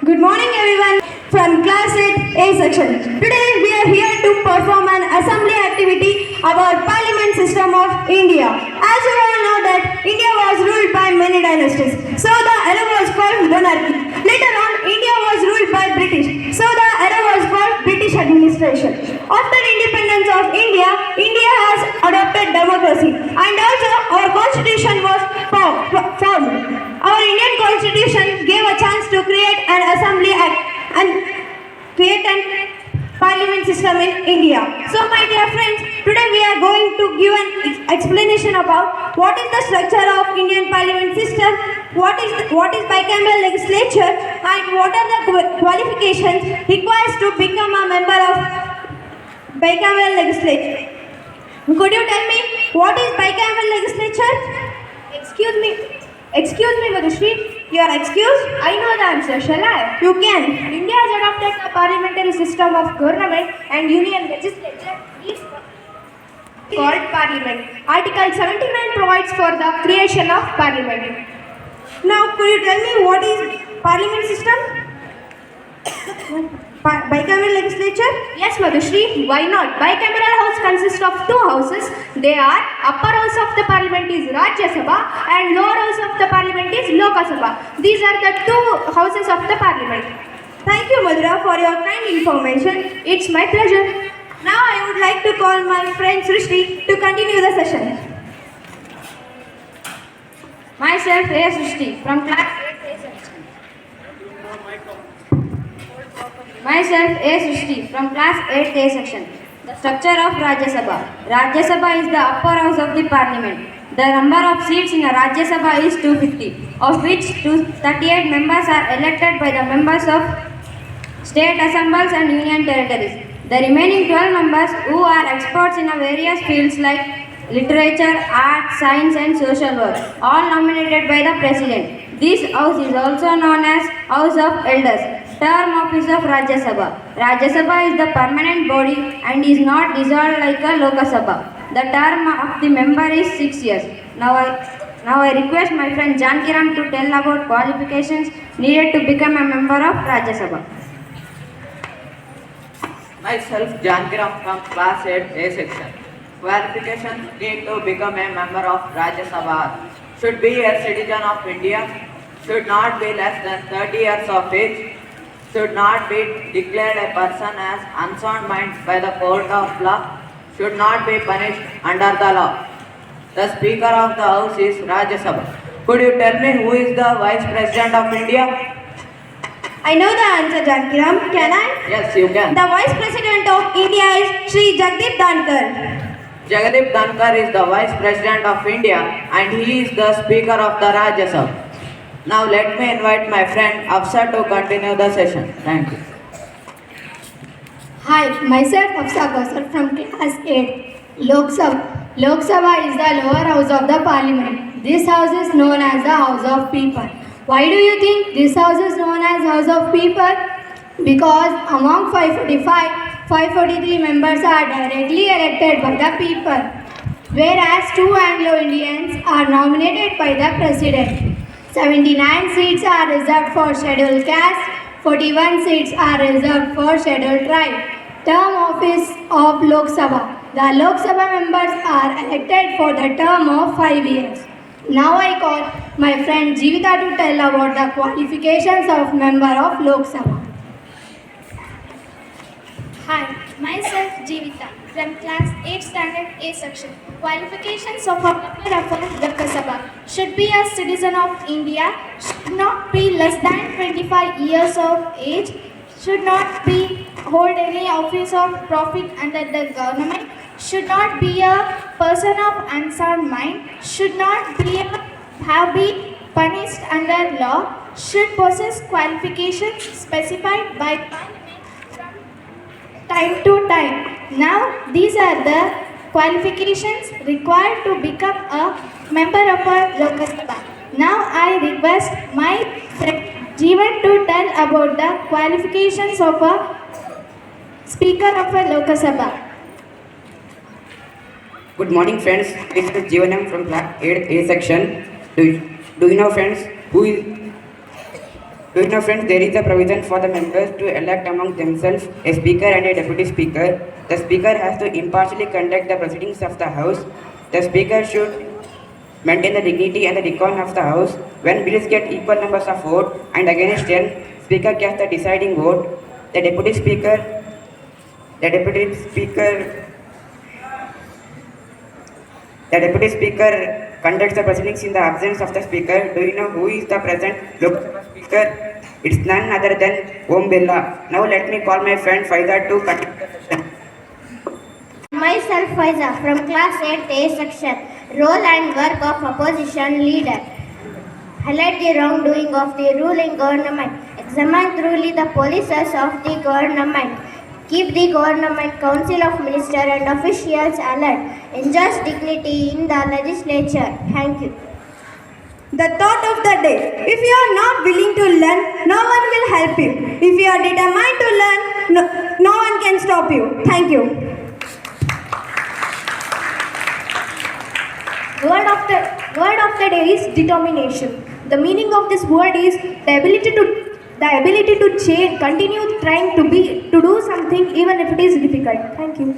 Good morning everyone from class 8 A section. Today we are here to perform an assembly activity about Parliament system of India. As you all know that India was ruled by many dynasties. So the era was called monarchy. Later on India was ruled by British. So the era was called British administration. After independence of India, India has adopted democracy and also our constitution was formed. Our Indian constitution gave a chance to create an assembly act and create a parliament system in India. So my dear friends, today we are going to give an explanation about what is the structure of Indian parliament system, what is bicameral legislature and what are the qualifications required to become a member of bicameral legislature. Could you tell me what is bicameral legislature? Excuse me, Madhushri. You are excused? I know the answer, shall I? You can. India has adopted a parliamentary system of government and union legislature is called parliament. Article 79 provides for the creation of parliament. Now, could you tell me what is parliament system? Bicameral legislature? Yes, Madhushri, why not? Bicameral house consists of two houses. They are upper house of the parliament is Rajya Sabha and lower house of the parliament is Lok Sabha. These are the two houses of the parliament. Thank you, Madhura, for your kind information. It's my pleasure. Now I would like to call my friend Srishti to continue the session. Myself, A. Srishti, from class 8A section. Myself, A. Srishti, from class 8A section. The structure of Rajya Sabha. Rajya Sabha is the upper house of the parliament. The number of seats in a Rajya Sabha is 250, of which 238 members are elected by the members of state assemblies and union territories. The remaining 12 members who are experts in various fields like literature, art, science and social work, all nominated by the president. This house is also known as House of Elders. Term office of Rajya Sabha. Rajya Sabha is the permanent body and is not dissolved like a Lok Sabha. The term of the member is 6 years. Now I request my friend Jankiram to tell about qualifications needed to become a member of Rajya Sabha. Myself, Jankiram from class 8A section. Qualifications need to become a member of Rajya Sabha. Should be a citizen of India. Should not be less than 30 years of age. Should not be declared a person as unsound mind by the court of law. Should not be punished under the law. The Speaker of the House is Rajya Sabha. Could you tell me who is the Vice President of India? I know the answer, Jankiram. Can I? Yes, you can. The Vice President of India is Sri Jagdeep Dhankar. Jagdeep Dhankar is the Vice President of India and he is the Speaker of the Rajya Sabha. Now let me invite my friend Afsa to continue the session. Thank you. Hi, myself Afsa Kausar from class 8. Lok Sabha. Lok Sabha is the lower house of the parliament. This house is known as the House of People. Why do you think this house is known as House of People? Because among 543 members are directly elected by the people, whereas 2 Anglo-Indians are nominated by the president. 79 seats are reserved for scheduled caste, 41 seats are reserved for scheduled tribe. Term office of Lok Sabha. The Lok Sabha members are elected for the term of 5 years. Now I call my friend Jeevita to tell about the qualifications of member of Lok Sabha. Hi, myself Jeevita from class 8 standard A section. Qualifications of a member of Lok Sabha. Should be a citizen of India, should not be less than 25 years of age, should not be hold any office of profit under the government, should not be a person of unsound mind, should not be have been punished under law, should possess qualifications specified by time to time. Now, these are the qualifications required to become a member of a Lok Sabha. Now, I request my friend Jeevan to tell about the qualifications of a Speaker of a Lok Sabha. Good morning, friends. This is Jeevanam from class 8A section. Do you know, friends, who is Do you know, friends, there is a provision for the members to elect among themselves a speaker and a deputy speaker. The speaker has to impartially conduct the proceedings of the house. The speaker should maintain the dignity and the decorum of the house. When bills get equal numbers of votes and against 10, speaker casts the deciding vote. The deputy speaker conducts the proceedings in the absence of the speaker. Do you know who is the present Lok Sabha speaker? It's none other than Om Birla. Now let me call my friend Faiza to continue the session. Myself Faiza from class 8A section. Role and work of opposition leader. Highlight the wrongdoing of the ruling government. Examine thoroughly the policies of the government. Keep the government council of ministers and officials alert. Enjoy dignity in the legislature. Thank you. The thought of the day. If you are not willing to learn, no one will help you. If you are determined to learn, no one can stop you. Thank you. Word of the day is determination. The meaning of this word is the ability to change, continue trying to do something even if it is difficult. Thank you.